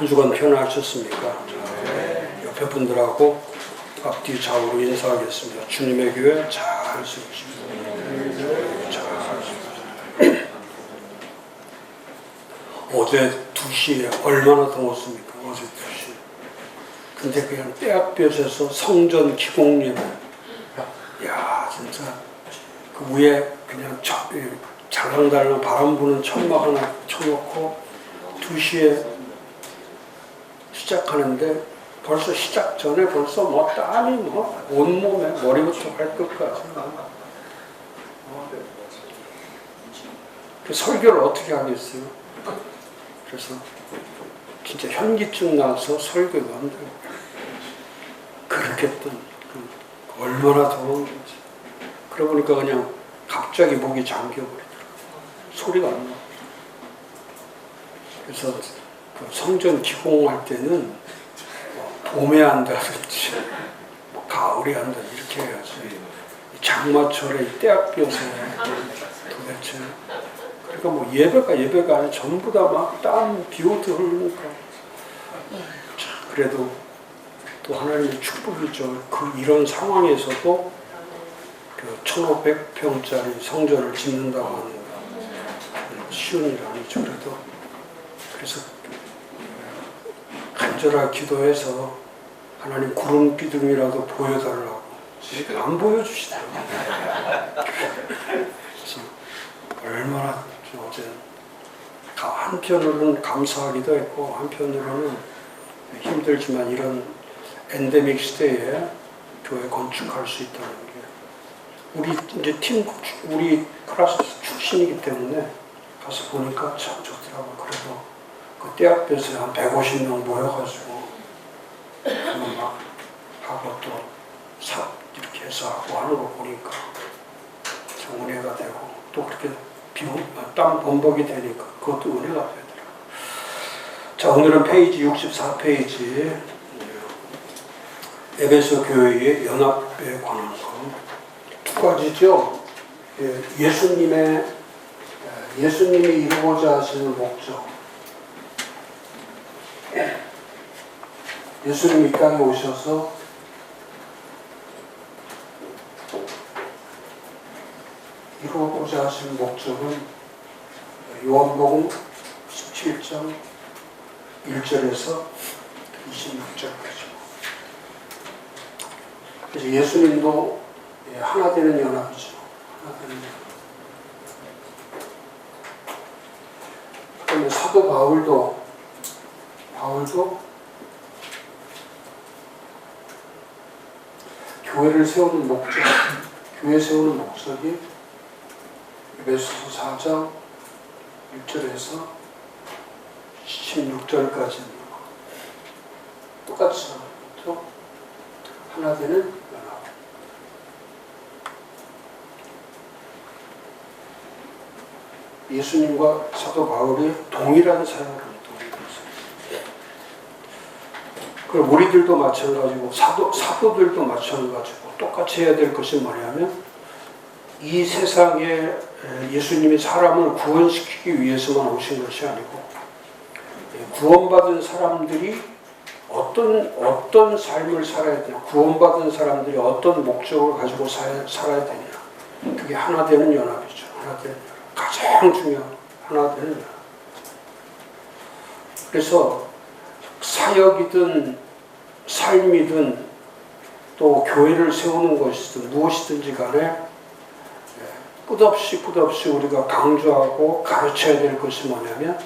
한 주간 편안하셨습니까? 옆에 분들하고 앞뒤 좌우로 인사하겠습니다. 주님의 교회 잘 쓰십시오. 어제 2시에 얼마나 더웠습니까? 어제 2시. 근데 그냥 떼약볕에서 성전 기공예배. 야, 진짜 그 위에 그냥 잘랑달랑 바람 부는 천막 하나 쳐놓고 2시에 시작하는데 벌써 시작 전에 벌써 뭐 땀이 뭐 온몸에 머리부터 발끝까지 그 설교를 어떻게 하겠어요? 그래서 진짜 현기증 나서 설교가 안 돼요. 그렇게 또 얼마나 더운 건지. 그러고 보니까 그냥 갑자기 목이 잠겨버리더라고요. 소리가 안 나요. 그래서 그 성전 기공할 때는 봄에 한다든지 가을에 한다든지 이렇게 해야지. 장마철에 떼약볕에 도대체 그러니까 뭐 예배가 아니라 전부 다 막 땀 비오듯 흐르니까 그래도 또 하나님의 축복이죠. 이런 상황에서도 그 1500평짜리 성전을 짓는다고 하는 거 쉬운 일 아니죠. 그래서 간절하게 기도해서 하나님 구름 기둥이라도 보여달라고 안 보여주시더라고요. 그래서 얼마나 어제 한편으로는 감사하기도 했고 한편으로는 힘들지만 이런 엔데믹 시대에 교회 건축할 수 있다는 게 우리 클래스 출신이기 때문에 가서 보니까 참 좋더라고요. 그래서 그 떼약볕에 한 150명 모여가지고 막 하고 또 이렇게 해서 하고 하는 거 보니까 참 은혜가 되고 또 그렇게 땀 범벅이 되니까 그것도 은혜가 되더라고요. 자, 오늘은 페이지 64페이지 에베소 교회의 연합에 관한 거 두 가지죠. 예수님이 이루고자 하시는 목적. 예수님이 이 땅에 오셔서 이루고자 하시는 목적은 요한복음 17장 1절에서 26절까지. 그래서 예수님도 하나 되는 연합이죠. 하나 되는 연합. 그다음에 사도 바울도 교회를 세우는 목적, 교회 세우는 목적이 에베소서 4장 1절에서 16절까지 똑같이 나오죠. 하나 되는 연합. 예수님과 사도 바울이 동일한 사역을 합니다. 그럼 우리들도 마찬가지고 사도들도 마찬가지고 똑같이 해야 될 것이 뭐냐면 이 세상에 예수님이 사람을 구원시키기 위해서만 오신 것이 아니고 구원받은 사람들이 어떤 삶을 살아야 되냐, 구원받은 사람들이 어떤 목적을 가지고 살아야 되냐, 그게 하나 되는 연합이죠. 하나 되는 연합. 가장 중요한 하나 되는 연합. 그래서 사역이든 삶이든 또 교회를 세우는 것이든 무엇이든지 간에 끝없이 우리가 강조하고 가르쳐야 될 것이 뭐냐면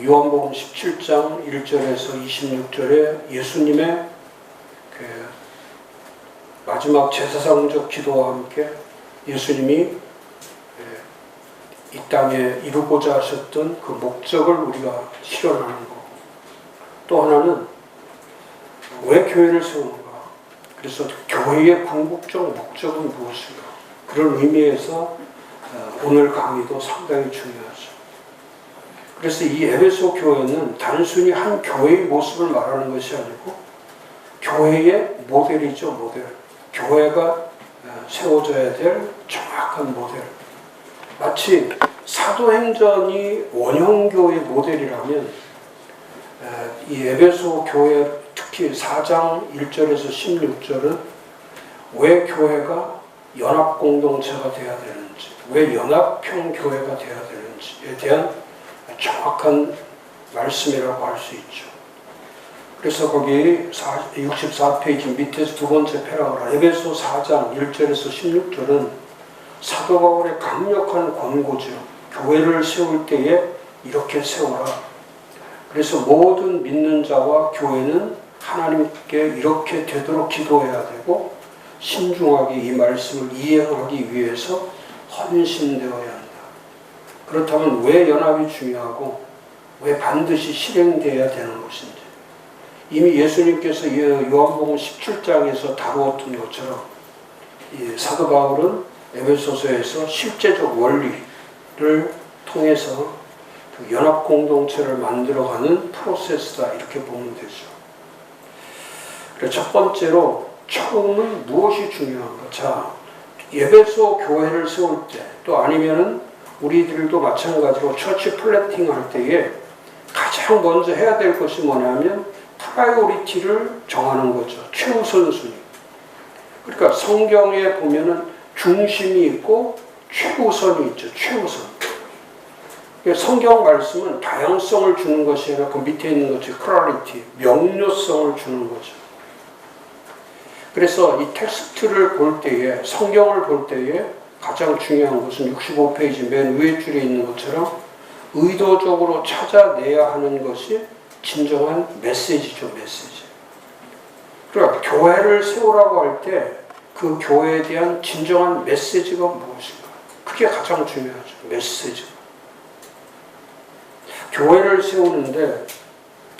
요한복음 17장 1절에서 26절에 예수님의 그 마지막 제사상적 기도와 함께 예수님이 이 땅에 이루고자 하셨던 그 목적을 우리가 실현하는 것. 또 하나는 왜 교회를 세우는가? 그래서 교회의 궁극적 목적은 무엇인가? 그런 의미에서 오늘 강의도 상당히 중요하죠. 그래서 이 에베소 교회는 단순히 한 교회의 모습을 말하는 것이 아니고 교회의 모델이죠, 모델. 교회가 세워져야 될 정확한 모델. 마치 사도행전이 원형교회 모델이라면 이 에베소 교회 특히 4장 1절에서 16절은 왜 교회가 연합공동체가 되어야 되는지, 왜 연합형 교회가 되어야 되는지에 대한 정확한 말씀이라고 할 수 있죠. 그래서 거기 64페이지 밑에서 두 번째 패러그라프 에베소 4장 1절에서 16절은 사도 바울의 강력한 권고죠. 교회를 세울 때에 이렇게 세워라. 그래서 모든 믿는 자와 교회는 하나님께 이렇게 되도록 기도해야 되고 신중하게 이 말씀을 이행하기 위해서 헌신되어야 한다. 그렇다면 왜 연합이 중요하고 왜 반드시 실행되어야 되는 것인지, 이미 예수님께서 요한복음 17장에서 다루었던 것처럼 사도 바울은 에베소서에서 실제적 원리를 통해서 연합공동체를 만들어가는 프로세스다, 이렇게 보면 되죠. 그래서 첫 번째로 처음은 무엇이 중요한가? 자, 에베소 교회를 세울 때, 또 아니면은 우리들도 마찬가지로 처치 플래팅 할 때에 가장 먼저 해야 될 것이 뭐냐면 프라이오리티를 정하는 거죠. 최우선순위. 그러니까 성경에 보면은 중심이 있고 최우선이 있죠. 최우선. 성경 말씀은 다양성을 주는 것이 아니라 그 밑에 있는 것이 클래리티, 명료성을 주는 거죠. 그래서 이 텍스트를 볼 때에, 성경을 볼 때에 가장 중요한 것은 65페이지 맨 위에 줄에 있는 것처럼 의도적으로 찾아내야 하는 것이 진정한 메시지죠, 메시지. 그러니까 교회를 세우라고 할 때 그 교회에 대한 진정한 메시지가 무엇인가? 그게 가장 중요하죠, 메시지. 교회를 세우는데,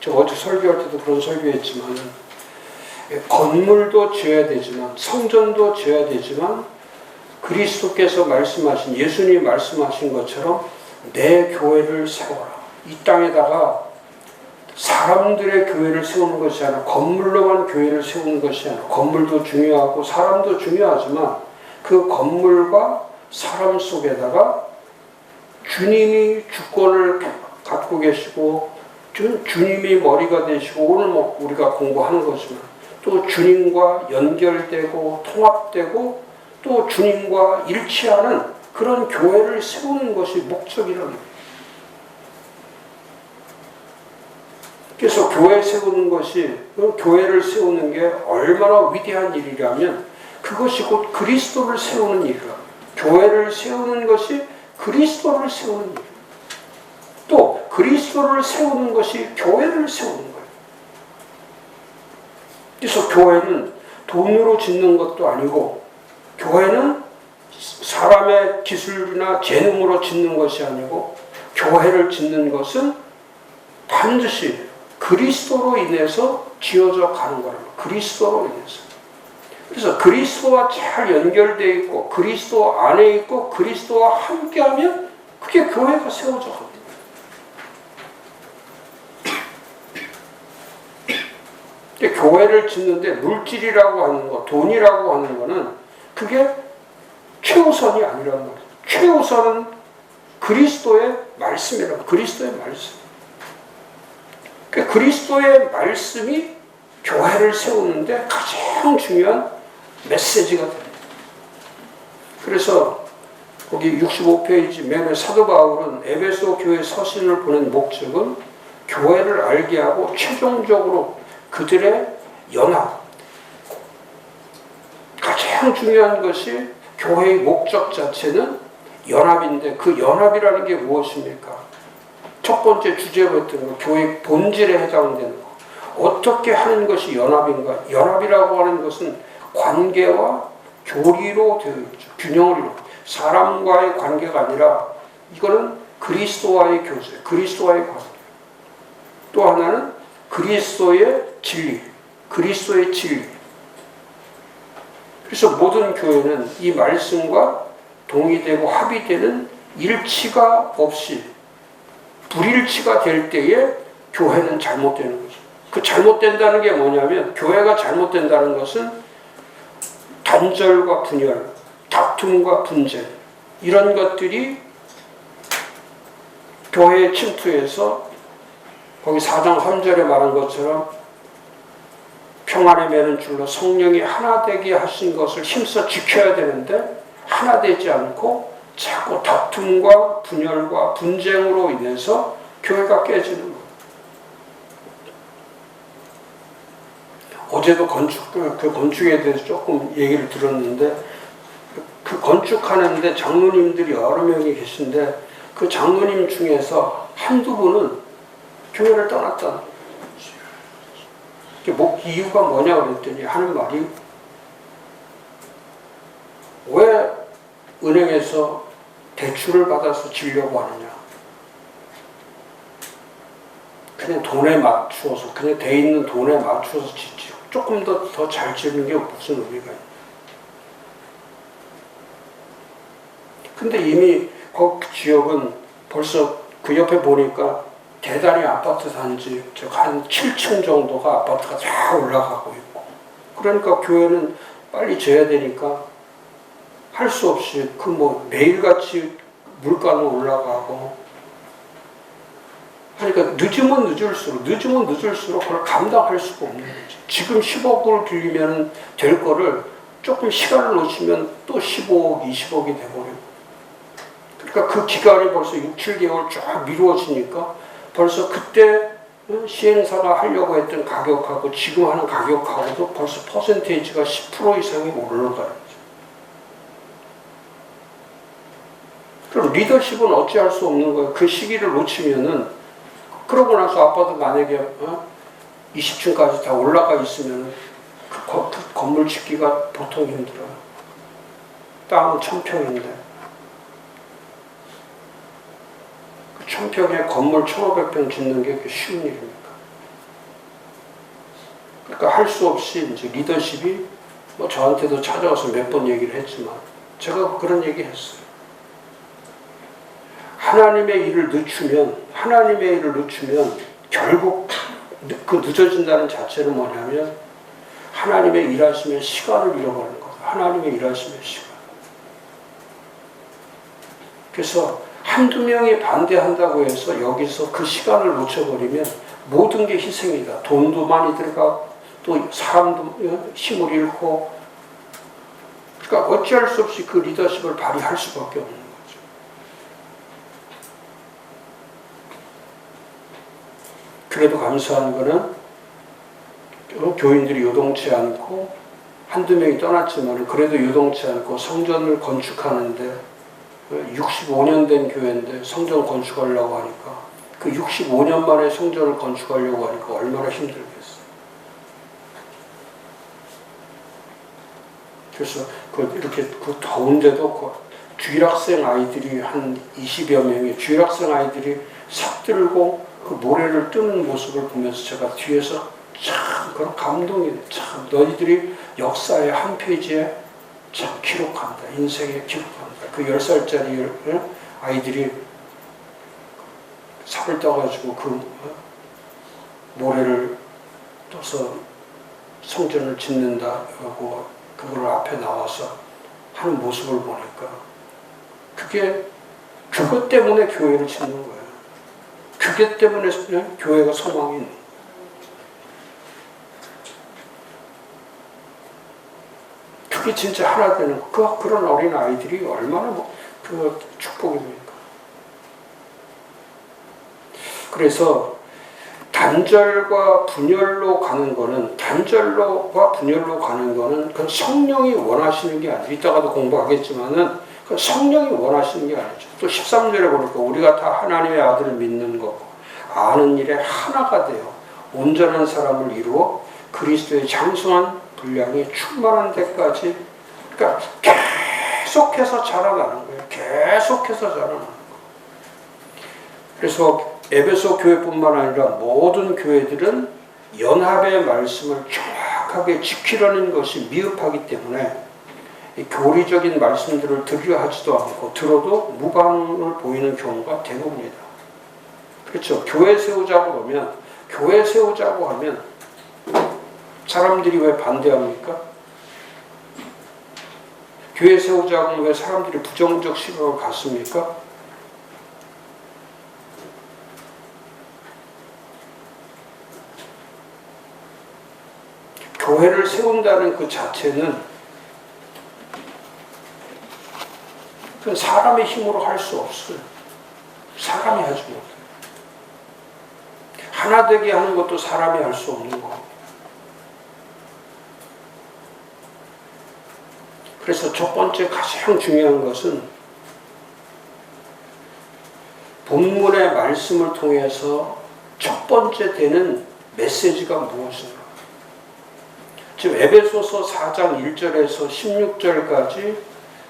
제가 어제 설교할 때도 그런 설교했지만, 건물도 지어야 되지만, 성전도 지어야 되지만, 그리스도께서 말씀하신, 예수님이 말씀하신 것처럼 내 교회를 세워라. 이 땅에다가 사람들의 교회를 세우는 것이 아니라 건물로만 교회를 세우는 것이 아니라, 건물도 중요하고 사람도 중요하지만 그 건물과 사람 속에다가 주님이 주권을 갖고 계시고 주님이 머리가 되시고, 오늘 뭐 우리가 공부하는 거지만 또 주님과 연결되고 통합되고 또 주님과 일치하는 그런 교회를 세우는 것이 목적이라는 거예요. 그래서 교회 세우는 것이, 교회를 세우는 게 얼마나 위대한 일이라면 그것이 곧 그리스도를 세우는 일이라. 교회를 세우는 것이 그리스도를 세우는 일. 또 그리스도를 세우는 것이 교회를 세우는 거예요. 그래서 교회는 돈으로 짓는 것도 아니고, 교회는 사람의 기술이나 재능으로 짓는 것이 아니고, 교회를 짓는 것은 반드시 그리스도로 인해서 지어져 가는 거라고. 그리스도로 인해서. 그래서 그리스도와 잘 연결되어 있고 그리스도 안에 있고 그리스도와 함께하면 그게 교회가 세워져 갑니다. 교회를 짓는데 물질이라고 하는 것, 돈이라고 하는 것은 그게 최우선이 아니란 말이에요. 최우선은 그리스도의 말씀이라고. 그리스도의 말씀. 그리스도의 말씀이 교회를 세우는데 가장 중요한 메시지가 됩니다. 그래서 거기 65페이지 맨에 사도 바울은 에베소 교회 서신을 보낸 목적은 교회를 알게 하고 최종적으로 그들의 연합, 가장 중요한 것이 교회의 목적 자체는 연합인데, 그 연합이라는 게 무엇입니까? 첫 번째 주제로 했던 거, 교회 본질에 해당되는 거. 어떻게 하는 것이 연합인가? 연합이라고 하는 것은 관계와 교리로 되어 있죠. 균형을 이루고. 사람과의 관계가 아니라 이거는 그리스도와의 교제, 그리스도와의 관계. 또 하나는 그리스도의 진리, 그리스도의 진리. 그래서 모든 교회는 이 말씀과 동의되고 합의되는 일치가 없이 불일치가 될 때에 교회는 잘못되는 거죠. 그 잘못된다는 게 뭐냐면, 교회가 잘못된다는 것은 단절과 분열, 다툼과 분쟁, 이런 것들이 교회에 침투해서 거기 4장 3절에 말한 것처럼 평안에 매는 줄로 성령이 하나 되게 하신 것을 힘써 지켜야 되는데 하나 되지 않고 자꾸 다툼과 분열과 분쟁으로 인해서 교회가 깨지는 거예요. 어제도 그 건축에 대해서 조금 얘기를 들었는데 그 건축하는데 장로님들이 여러 명이 계신데 그 장로님 중에서 한두 분은 교회를 떠났다는 거예요. 뭐 이유가 뭐냐 그랬더니 하는 말이 왜 은행에서 대출을 받아서 지려고 하느냐. 그냥 돈에 맞추어서 그냥 돼 있는 돈에 맞추어서 짓지. 조금 더 잘 지는 게 무슨 의미가 있냐. 근데 이미 그 지역은 벌써 그 옆에 보니까 대단히 아파트 단지 즉 한 7층 정도가 아파트가 다 올라가고 있고 그러니까 교회는 빨리 져야 되니까 할 수 없이 그 뭐 매일같이 물가는 올라가고 하니까 늦으면 늦을수록 그걸 감당할 수가 없는 거지. 지금 10억을 빌리면 될 거를 조금 시간을 놓치면 또 15억, 20억이 돼버리고 그러니까 그 기간이 벌써 6, 7개월 쫙 미루어지니까 벌써 그때 시행사가 하려고 했던 가격하고 지금 하는 가격하고도 벌써 퍼센테이지가 10% 이상이 올라가는 거죠. 그럼 리더십은 어찌할 수 없는 거예요. 그 시기를 놓치면은 그러고 나서 아파트 만약에 20층까지 다 올라가 있으면 그 건물 짓기가 보통 힘들어요. 땅은 1000평인데 그 1000평에 건물 1500평 짓는 게 쉬운 일입니까? 그러니까 할 수 없이 이제 리더십이 뭐 저한테도 찾아와서 몇 번 얘기를 했지만 제가 그런 얘기 했어요. 하나님의 일을 늦추면 결국 그 늦어진다는 자체는 뭐냐면 하나님의 일하심의 시간을 잃어버리는 거예요. 하나님의 일하심의 시간. 그래서 한두 명이 반대한다고 해서 여기서 그 시간을 놓쳐버리면 모든 게 희생이다. 돈도 많이 들어가고 또 사람도 힘을 잃고 그러니까 어찌할 수 없이 그 리더십을 발휘할 수밖에 없는 거예요. 그래도 감사한 거는 교인들이 요동치 않고 한두 명이 떠났지만 그래도 요동치 않고 성전을 건축하는데 65년 된 교회인데 성전 건축하려고 하니까 그 65년 만에 성전을 건축하려고 하니까 얼마나 힘들겠어요. 그래서 이렇게 그 더운데도 주일학생 아이들이 한 20여 명이 주일학생 아이들이 삽 들고 그 모래를 뜨는 모습을 보면서 제가 뒤에서 참 그런 감동이 돼. 참 너희들이 역사의 한 페이지에 참 기록한다. 인생에 기록한다. 그 10살짜리 아이들이 삽을 떠가지고 그 모래를 떠서 성전을 짓는다 하고 그걸 앞에 나와서 하는 모습을 보니까 그것 때문에 교회를 짓는 거예요. 그게 때문에 교회가 소망이 있는 거예요. 그게 진짜 하나 되는 거. 그런 어린 아이들이 얼마나 그 축복입니까? 그래서 단절과 분열로 가는 거는 그건 성령이 원하시는 게 아니에요. 이따가도 공부하겠지만은 그 성령이 원하시는 게 아니죠. 또 13절에 보니까 우리가 다 하나님의 아들을 믿는 거고 아는 일에 하나가 되어 온전한 사람을 이루어 그리스도의 장성한 분량이 충만한 데까지 그러니까 계속해서 자라나는 거예요. 계속해서 자라나는 거예요. 그래서 에베소 교회뿐만 아니라 모든 교회들은 연합의 말씀을 정확하게 지키려는 것이 미흡하기 때문에 교리적인 말씀들을 들으려 하지도 않고 들어도 무방을 보이는 경우가 대부분이다. 그렇죠. 교회 세우자고 하면 사람들이 왜 반대합니까? 교회 세우자고 하면 왜 사람들이 부정적 시각을 갖습니까? 교회를 세운다는 그 자체는 그건 사람의 힘으로 할 수 없어요. 사람이 하지 못해요. 하나 되게 하는 것도 사람이 할 수 없는 거예요. 그래서 첫 번째 가장 중요한 것은 본문의 말씀을 통해서 첫 번째 되는 메시지가 무엇인가? 지금 에베소서 4장 1절에서 16절까지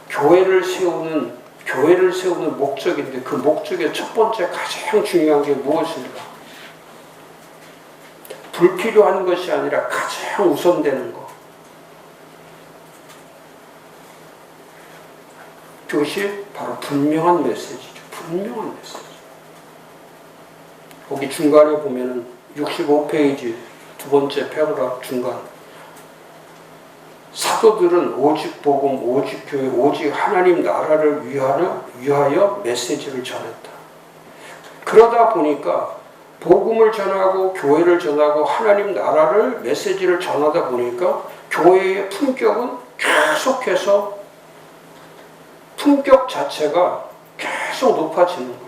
교회를 세우는 목적인데 그 목적의 첫 번째 가장 중요한 게 무엇인가? 불필요한 것이 아니라 가장 우선되는 것. 그것이 바로 분명한 메시지죠. 분명한 메시지. 거기 중간에 보면은 65페이지 두 번째 패러그래프 중간. 사도들은 오직 복음, 오직 교회, 오직 하나님 나라를 위하여 메시지를 전했다. 그러다 보니까 복음을 전하고 교회를 전하고 하나님 나라를 메시지를 전하다 보니까 교회의 품격은 계속해서 품격 자체가 계속 높아지는 거예요.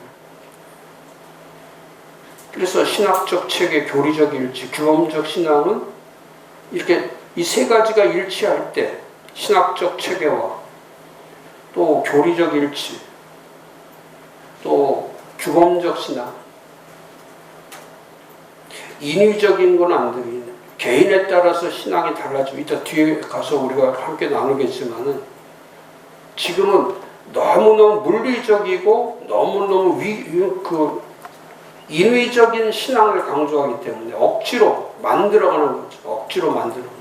그래서 신학적 체계, 교리적 일치, 규범적 신앙은 이렇게 이 세 가지가 일치할 때 신학적 체계와 또 교리적 일치, 또 규범적 신앙, 인위적인 건 안 돼요. 개인에 따라서 신앙이 달라지고 이따 뒤에 가서 우리가 함께 나누겠지만은 지금은 너무너무 물리적이고 너무너무 인위적인 신앙을 강조하기 때문에 억지로 만들어가는 거죠. 억지로 만드는 거.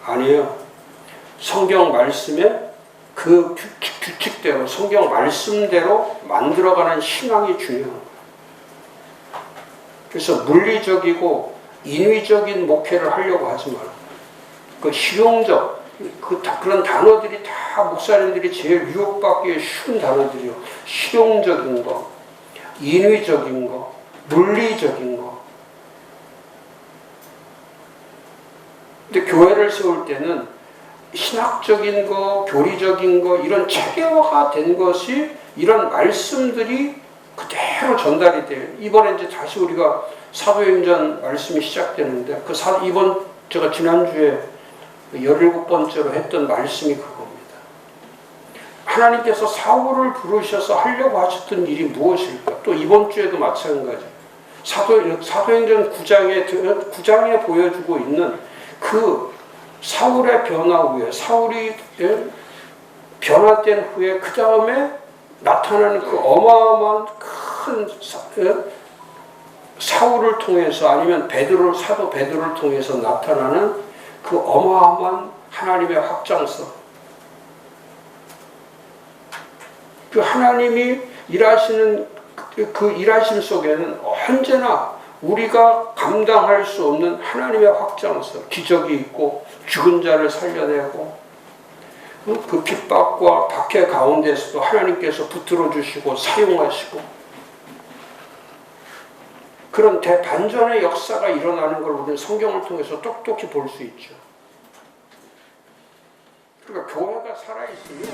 아니에요. 성경 말씀에 그 규칙대로 성경 말씀대로 만들어가는 신앙이 중요한 거예요. 그래서 물리적이고 인위적인 목회를 하려고 하지 말고 그 실용적 그런 단어들이 다 목사님들이 제일 유혹받기 쉬운 단어들이요. 실용적인 거, 인위적인 거, 물리적인 거. 근데 교회를 세울 때는 신학적인 거, 교리적인 거 이런 체계화가 된 것이 이런 말씀들이 그대로 전달이 돼요. 이번에 이제 다시 우리가 사도행전 말씀이 시작되는데 이번 제가 지난주에 17번째로 했던 말씀이 그겁니다. 하나님께서 사울을 부르셔서 하려고 하셨던 일이 무엇일까? 또 이번 주에도 마찬가지. 사도행전 9장에 보여주고 있는 그 사울의 변화 후에 사울이 변화된 후에 그 다음에 나타나는 그 어마어마한 큰 사울을 통해서 아니면 사도 베드로를 통해서 나타나는 그 어마어마한 하나님의 확장성. 그 하나님이 일하시는 그 일하심 속에는 언제나 우리가 감당할 수 없는 하나님의 확장성, 기적이 있고 죽은 자를 살려내고 그 핍박과 박해 가운데서도 하나님께서 붙들어 주시고 사용하시고 그런 대반전의 역사가 일어나는 걸 우리는 성경을 통해서 똑똑히 볼 수 있죠. 그러니까 교회가 살아있으면